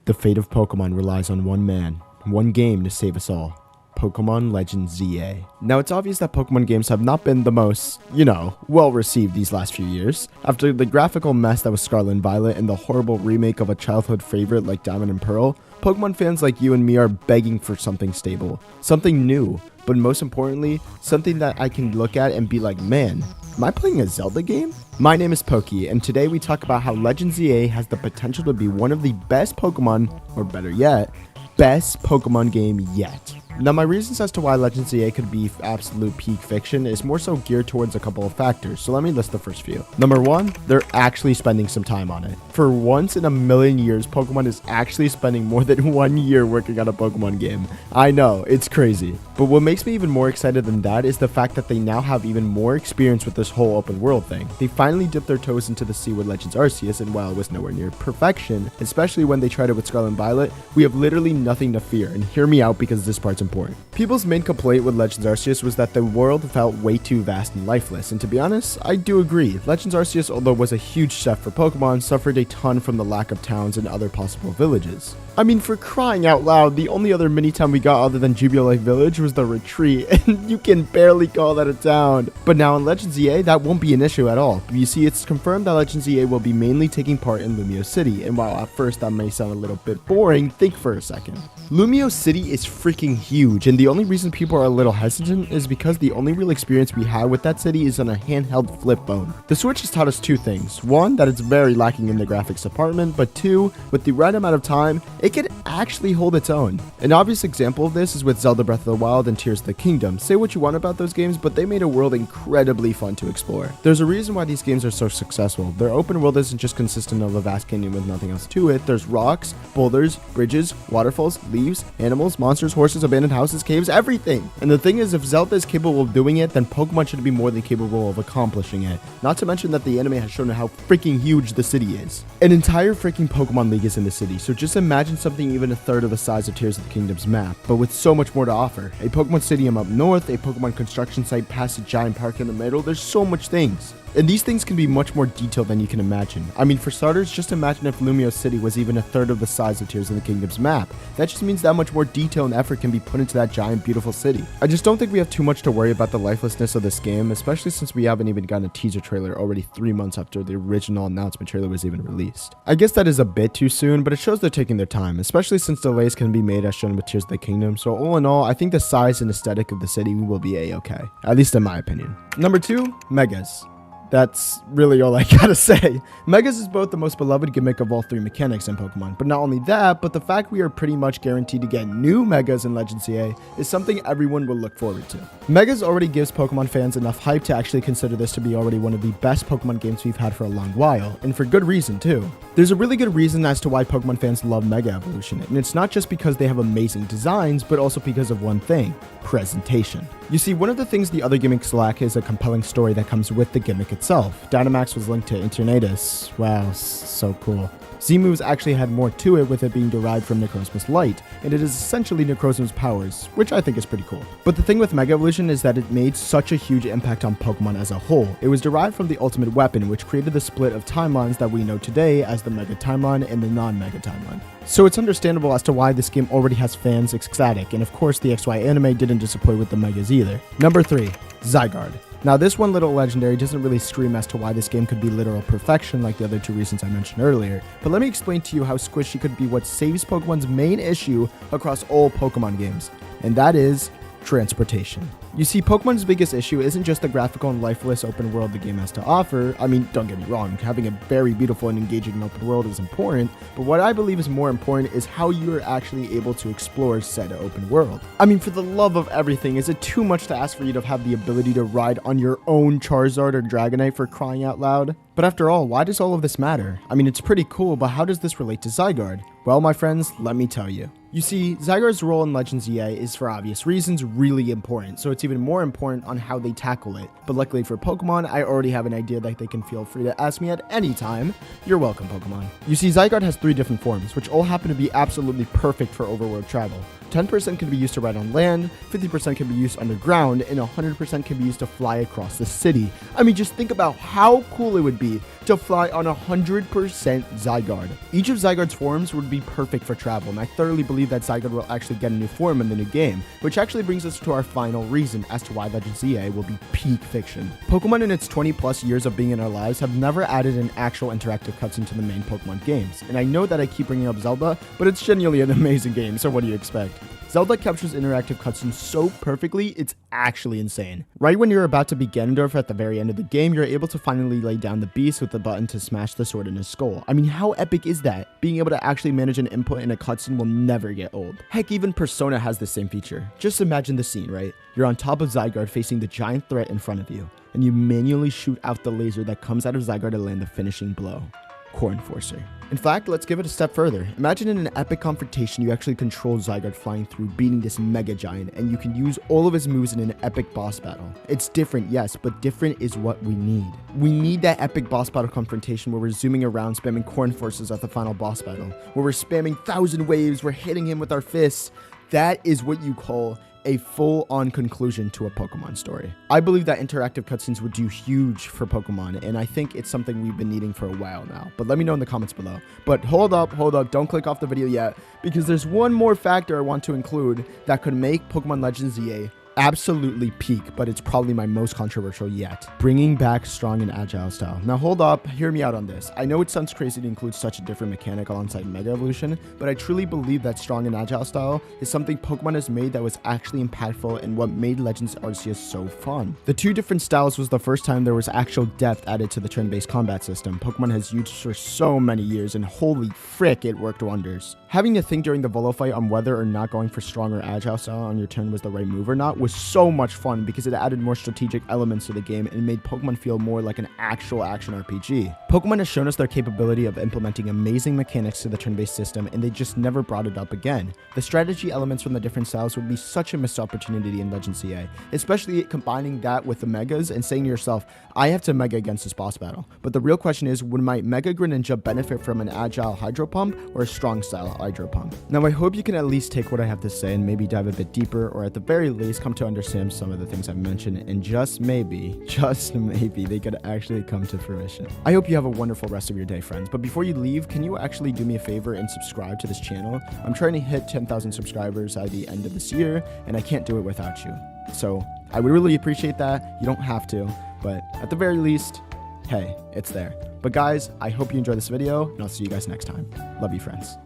The fate of Pokemon relies on one man, one game to save us all. Pokemon Legends ZA. Now, it's obvious that Pokemon games have not been the most, well received these last few years. After the graphical mess that was Scarlet and Violet and the horrible remake of a childhood favorite like Diamond and Pearl, Pokemon fans like you and me are begging for something stable, something new, but most importantly, something that I can look at and be like, man, am I playing a Zelda game? My name is Pokey, and today we talk about how Legends ZA has the potential to be one of the best Pokemon, or better yet, best Pokemon game yet. Now, my reasons as to why Legends ZA could be absolute peak fiction is more so geared towards a couple of factors, so let me list the first few. Number one, they're actually spending some time on it. For once in a million years, Pokemon is actually spending more than 1 year working on a Pokemon game. I know, it's crazy. But what makes me even more excited than that is the fact that they now have even more experience with this whole open world thing. They finally dipped their toes into the sea with Legends Arceus, and while it was nowhere near perfection, especially when they tried it with Scarlet and Violet, we have literally nothing to fear, and hear me out because this part's important. People's main complaint with Legends Arceus was that the world felt way too vast and lifeless, and to be honest, I do agree. Legends Arceus, although was a huge step for Pokemon, suffered a ton from the lack of towns and other possible villages. I mean, for crying out loud, the only other mini-town we got other than Jubilee Village was the Retreat, and you can barely call that a town. But now in Legends ZA, that won't be an issue at all. You see, it's confirmed that Legends ZA will be mainly taking part in Lumio City, and while at first that may sound a little bit boring, think for a second. Lumio City is freaking huge, and the only reason people are a little hesitant is because the only real experience we have with that city is on a handheld flip phone. The Switch has taught us two things. One, that it's very lacking in the graphics department, but two, with the right amount of time, it could actually hold its own. An obvious example of this is with Zelda Breath of the Wild and Tears of the Kingdom. Say what you want about those games, but they made a world incredibly fun to explore. There's a reason why these games are so successful. Their open world isn't just consistent of a vast canyon with nothing else to it. There's rocks, boulders, bridges, waterfalls, leaves, animals, monsters, horses, abandoned houses, caves, everything. And the thing is, if Zelda is capable of doing it, then Pokemon should be more than capable of accomplishing it. Not to mention that the anime has shown how freaking huge the city is. An entire freaking Pokemon League is in the city, so just imagine something even a third of the size of Tears of the Kingdom's map, but with so much more to offer. A Pokemon Stadium up north, a Pokemon construction site past a giant park in the middle, there's so much things. And these things can be much more detailed than you can imagine. I mean, for starters, just imagine if Lumio City was even a third of the size of Tears of the Kingdom's map. That just means that much more detail and effort can be put into that giant, beautiful city. I just don't think we have too much to worry about the lifelessness of this game, especially since we haven't even gotten a teaser trailer already 3 months after the original announcement trailer was even released. I guess that is a bit too soon, but it shows they're taking their time, especially since delays can be made as shown with Tears of the Kingdom. So all in all, I think the size and aesthetic of the city will be a-okay, at least in my opinion. Number 2, Megas. That's really all I gotta say. Megas is both the most beloved gimmick of all 3 mechanics in Pokemon, but not only that, but the fact we are pretty much guaranteed to get new Megas in Legends CA is something everyone will look forward to. Megas already gives Pokemon fans enough hype to actually consider this to be already one of the best Pokemon games we've had for a long while, and for good reason too. There's a really good reason as to why Pokemon fans love Mega Evolution, and it's not just because they have amazing designs, but also because of one thing: presentation. You see, one of the things the other gimmicks lack is a compelling story that comes with the gimmick itself. Dynamax was linked to Eternatus. Wow, so cool. Z-moves actually had more to it, with it being derived from Necrozma's light, and it is essentially Necrozma's powers, which I think is pretty cool. But the thing with Mega Evolution is that it made such a huge impact on Pokemon as a whole. It was derived from the Ultimate Weapon, which created the split of timelines that we know today as the Mega Timeline and the non-Mega Timeline. So it's understandable as to why this game already has fans ecstatic, and of course the XY anime didn't disappoint with the Megas either. Number 3, Zygarde. Now, this one little legendary doesn't really scream as to why this game could be literal perfection like the other 2 reasons I mentioned earlier, but let me explain to you how squishy could be what saves Pokemon's main issue across all Pokemon games, and that is transportation. You see, Pokemon's biggest issue isn't just the graphical and lifeless open world the game has to offer. I mean, don't get me wrong, having a very beautiful and engaging open world is important, but what I believe is more important is how you're actually able to explore said open world. I mean, for the love of everything, is it too much to ask for you to have the ability to ride on your own Charizard or Dragonite, for crying out loud? But after all, why does all of this matter? I mean, it's pretty cool, but how does this relate to Zygarde? Well, my friends, let me tell you. You see, Zygarde's role in Legends EA is, for obvious reasons, really important, so it's even more important on how they tackle it. But luckily for Pokemon, I already have an idea that they can feel free to ask me at any time. You're welcome, Pokemon. You see, Zygarde has 3 different forms, which all happen to be absolutely perfect for overworld travel. 10% can be used to ride on land, 50% can be used underground, and 100% can be used to fly across the city. I mean, just think about how cool it would be to fly on 100% Zygarde. Each of Zygarde's forms would be perfect for travel, and I thoroughly believe that Zygarde will actually get a new form in the new game, which actually brings us to our final reason as to why Legends EA will be peak fiction. Pokemon in its 20 plus years of being in our lives have never added an actual interactive cutscene to the main Pokemon games, and I know that I keep bringing up Zelda, but it's genuinely an amazing game, so what do you expect? Zelda captures interactive cutscenes so perfectly, it's actually insane. Right when you're about to beat Ganondorf at the very end of the game, you're able to finally lay down the beast with the button to smash the sword in his skull. I mean, how epic is that? Being able to actually manage an input in a cutscene will never get old. Heck, even Persona has the same feature. Just imagine the scene, right? You're on top of Zygarde facing the giant threat in front of you, and you manually shoot out the laser that comes out of Zygarde to land the finishing blow. Core Enforcer. In fact, let's give it a step further. Imagine in an epic confrontation you actually control Zygarde flying through, beating this mega giant, and you can use all of his moves in an epic boss battle. It's different, yes, but different is what we need. We need that epic boss battle confrontation where we're zooming around spamming Core Enforcers at the final boss battle, where we're spamming 1,000 waves, we're hitting him with our fists. That is what you call a full-on conclusion to a Pokemon story. I believe that interactive cutscenes would do huge for Pokemon, and I think it's something we've been needing for a while now. But let me know in the comments below. But hold up, don't click off the video yet, because there's one more factor I want to include that could make Pokemon Legends EA absolutely peak, but it's probably my most controversial yet. Bringing back strong and agile style. Now hold up, hear me out on this. I know it sounds crazy to include such a different mechanic alongside Mega Evolution, but I truly believe that strong and agile style is something Pokemon has made that was actually impactful and what made Legends Arceus so fun. The 2 different styles was the first time there was actual depth added to the turn-based combat system Pokemon has used for so many years, and holy frick, it worked wonders. Having to think during the Volo fight on whether or not going for strong or agile style on your turn was the right move or not was so much fun because it added more strategic elements to the game and made Pokemon feel more like an actual action RPG. Pokemon has shown us their capability of implementing amazing mechanics to the turn-based system, and they just never brought it up again. The strategy elements from the different styles would be such a missed opportunity in Legends EA, especially combining that with the Megas and saying to yourself, I have to Mega against this boss battle. But the real question is, would my Mega Greninja benefit from an agile Hydro Pump or a strong style Hydro Pump? Now I hope you can at least take what I have to say and maybe dive a bit deeper, or at the very least come to understand some of the things I've mentioned, and just maybe they could actually come to fruition. I hope you have a wonderful rest of your day, friends, but before you leave, can you actually do me a favor and subscribe to this channel? I'm trying to hit 10,000 subscribers by the end of this year, and I can't do it without you. So I would really appreciate that. You don't have to, but at the very least, hey, it's there. But guys, I hope you enjoyed this video, and I'll see you guys next time. Love you, friends.